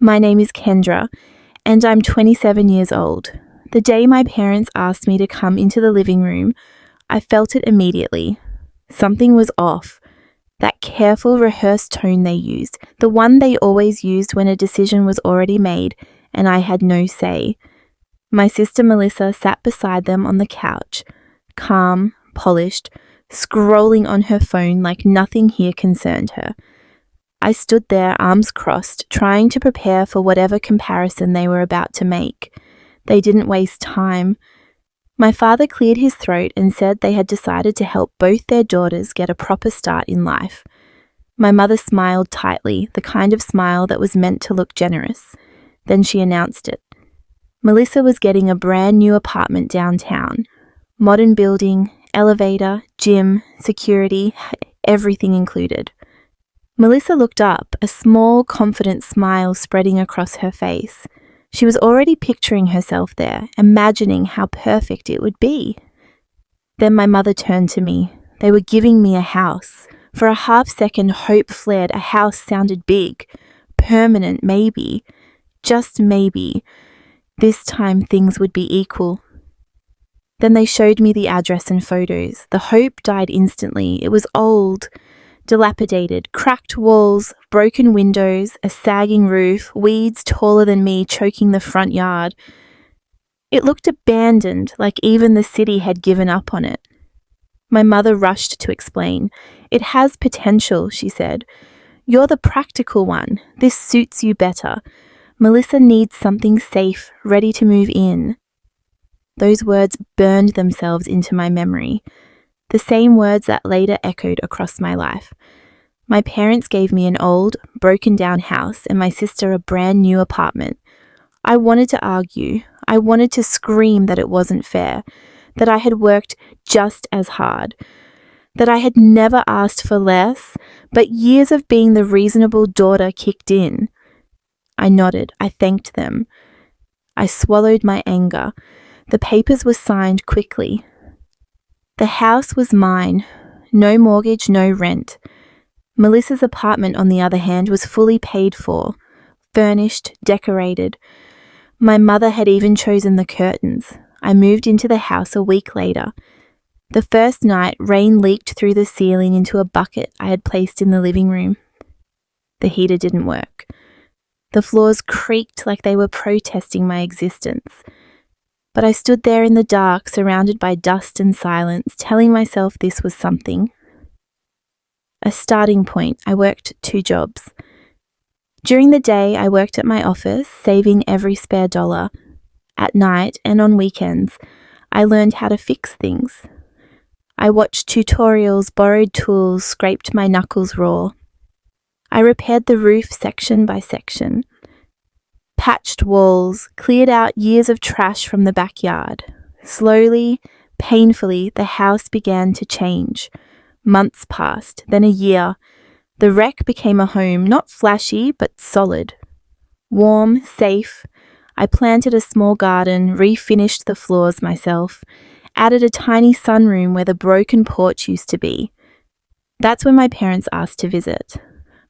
My name is Kendra, and I'm 27 years old. The day my parents asked me to come into the living room, I felt it immediately. Something was off. That careful, rehearsed tone they used, the one they always used when a decision was already made and I had no say. My sister Melissa sat beside them on the couch, calm, polished, scrolling on her phone like nothing here concerned her. I stood there, arms crossed, trying to prepare for whatever comparison they were about to make. They didn't waste time. My father cleared his throat and said they had decided to help both their daughters get a proper start in life. My mother smiled tightly, the kind of smile that was meant to look generous. Then she announced it. Melissa was getting a brand new apartment downtown. Modern building, elevator, gym, security, everything included. Melissa looked up, a small, confident smile spreading across her face. She was already picturing herself there, imagining how perfect it would be. Then my mother turned to me. They were giving me a house. For a half second, hope flared. A house sounded big. Permanent, maybe. Just maybe. This time things would be equal. Then they showed me the address and photos. The hope died instantly. It was old, dilapidated, cracked walls, broken windows, a sagging roof, weeds taller than me choking the front yard. It looked abandoned, like even the city had given up on it. My mother rushed to explain. "It has potential," she said. "You're the practical one. This suits you better. Melissa needs something safe, ready to move in." Those words burned themselves into my memory. The same words that later echoed across my life. My parents gave me an old, broken-down house and my sister a brand new apartment. I wanted to argue. I wanted to scream that it wasn't fair, that I had worked just as hard, that I had never asked for less, but years of being the reasonable daughter kicked in. I nodded. I thanked them. I swallowed my anger. The papers were signed quickly. The house was mine. No mortgage, no rent. Melissa's apartment, on the other hand, was fully paid for, furnished, decorated. My mother had even chosen the curtains. I moved into the house a week later. The first night, rain leaked through the ceiling into a bucket I had placed in the living room. The heater didn't work. The floors creaked like they were protesting my existence. But I stood there in the dark, surrounded by dust and silence, telling myself this was something. A starting point. I worked 2 jobs. During the day, I worked at my office, saving every spare dollar. At night and on weekends, I learned how to fix things. I watched tutorials, borrowed tools, scraped my knuckles raw. I repaired the roof section by section. Patched walls, cleared out years of trash from the backyard. Slowly, painfully, the house began to change. Months passed, then a year. The wreck became a home, not flashy, but solid. Warm, safe. I planted a small garden, refinished the floors myself, added a tiny sunroom where the broken porch used to be. That's when my parents asked to visit.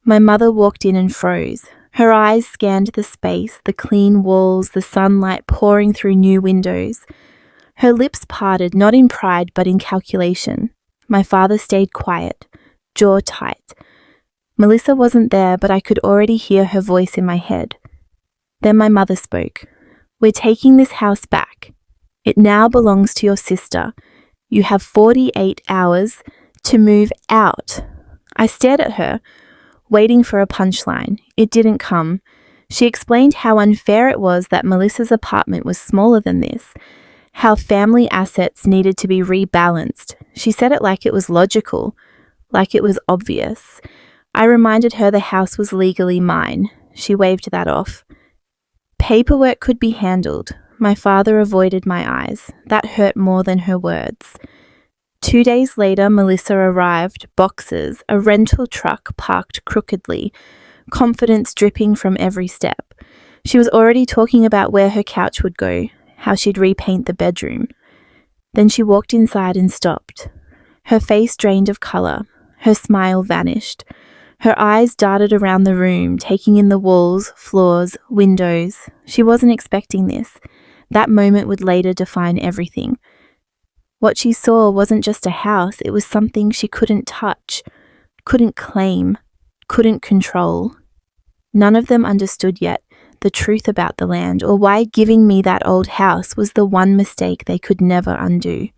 My mother walked in and froze. Her eyes scanned the space, the clean walls, the sunlight pouring through new windows. Her lips parted, not in pride, but in calculation. My father stayed quiet, jaw tight. Melissa wasn't there, but I could already hear her voice in my head. Then my mother spoke. "We're taking this house back. It now belongs to your sister. You have 48 hours to move out." I stared at her, waiting for a punchline. It didn't come. She explained how unfair it was that Melissa's apartment was smaller than this, how family assets needed to be rebalanced. She said it like it was logical, like it was obvious. I reminded her the house was legally mine. She waved that off. Paperwork could be handled. My father avoided my eyes. That hurt more than her words. 2 days later, Melissa arrived, boxes, a rental truck parked crookedly, confidence dripping from every step. She was already talking about where her couch would go, how she'd repaint the bedroom. Then she walked inside and stopped. Her face drained of colour. Her smile vanished. Her eyes darted around the room, taking in the walls, floors, windows. She wasn't expecting this. That moment would later define everything. What she saw wasn't just a house, it was something she couldn't touch, couldn't claim, couldn't control. None of them understood yet the truth about the land or why giving me that old house was the one mistake they could never undo.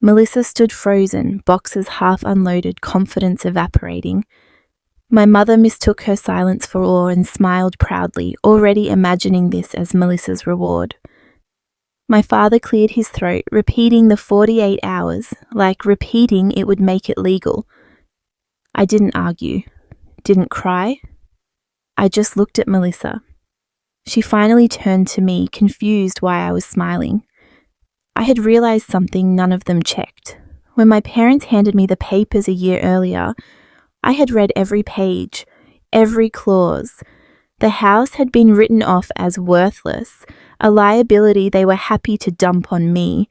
Melissa stood frozen, boxes half unloaded, confidence evaporating. My mother mistook her silence for awe and smiled proudly, already imagining this as Melissa's reward. My father cleared his throat, repeating the 48 hours, like repeating it would make it legal. I didn't argue, didn't cry. I just looked at Melissa. She finally turned to me, confused why I was smiling. I had realized something none of them checked. When my parents handed me the papers a year earlier, I had read every page, every clause. The house had been written off as worthless, a liability they were happy to dump on me.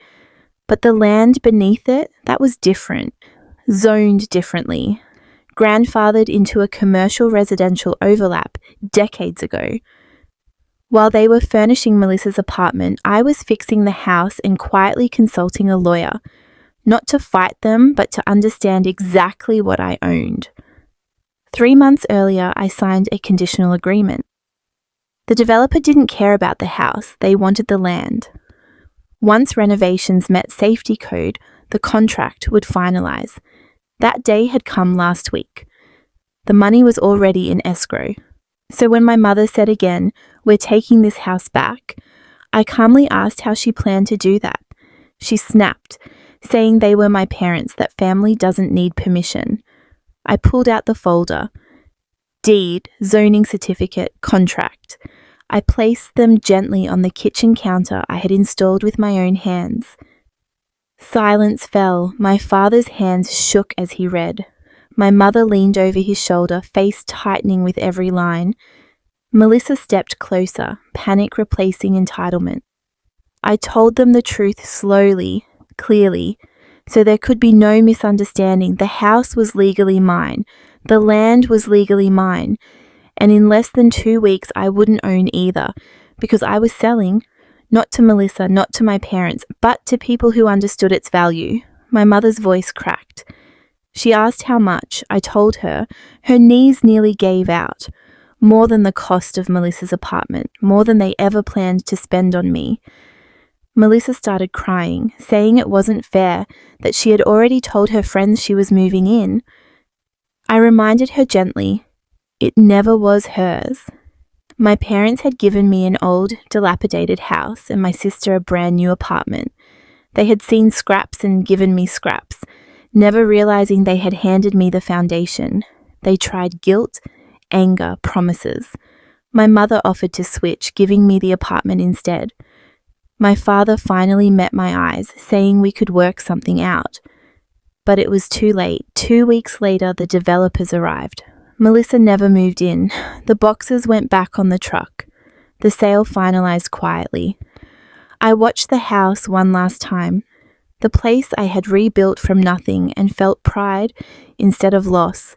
But the land beneath it, that was different, zoned differently, grandfathered into a commercial residential overlap decades ago. While they were furnishing Melissa's apartment, I was fixing the house and quietly consulting a lawyer, not to fight them, but to understand exactly what I owned. 3 months earlier, I signed a conditional agreement. The developer didn't care about the house, they wanted the land. Once renovations met safety code, the contract would finalise. That day had come last week. The money was already in escrow. So when my mother said again, "We're taking this house back," I calmly asked how she planned to do that. She snapped, saying they were my parents, that family doesn't need permission. I pulled out the folder. Deed, zoning certificate, contract. I placed them gently on the kitchen counter I had installed with my own hands. Silence fell. My father's hands shook as he read. My mother leaned over his shoulder, face tightening with every line. Melissa stepped closer, panic replacing entitlement. I told them the truth slowly, clearly, so there could be no misunderstanding. The house was legally mine. The land was legally mine. And in less than 2 weeks, I wouldn't own either, because I was selling, not to Melissa, not to my parents, but to people who understood its value. My mother's voice cracked. She asked how much. I told her. Her knees nearly gave out. More than the cost of Melissa's apartment, more than they ever planned to spend on me. Melissa started crying, saying it wasn't fair, that she had already told her friends she was moving in. I reminded her gently, it never was hers. My parents had given me an old, dilapidated house and my sister a brand new apartment. They had seen scraps and given me scraps, never realizing they had handed me the foundation. They tried guilt, anger, promises. My mother offered to switch, giving me the apartment instead. My father finally met my eyes, saying we could work something out. But it was too late. 2 weeks later, the developers arrived. Melissa never moved in. The boxes went back on the truck. The sale finalized quietly. I watched the house one last time. The place I had rebuilt from nothing and felt pride instead of loss.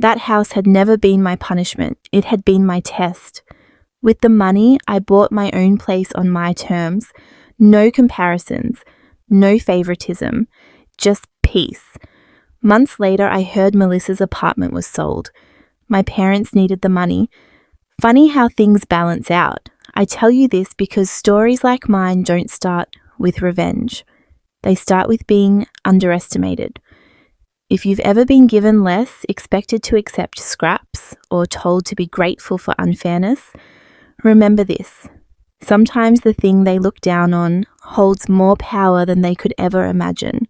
That house had never been my punishment. It had been my test. With the money, I bought my own place on my terms. No comparisons, no favoritism, just peace. Months later, I heard Melissa's apartment was sold. My parents needed the money. Funny how things balance out. I tell you this because stories like mine don't start with revenge. They start with being underestimated. If you've ever been given less, expected to accept scraps, or told to be grateful for unfairness, remember this. Sometimes the thing they look down on holds more power than they could ever imagine.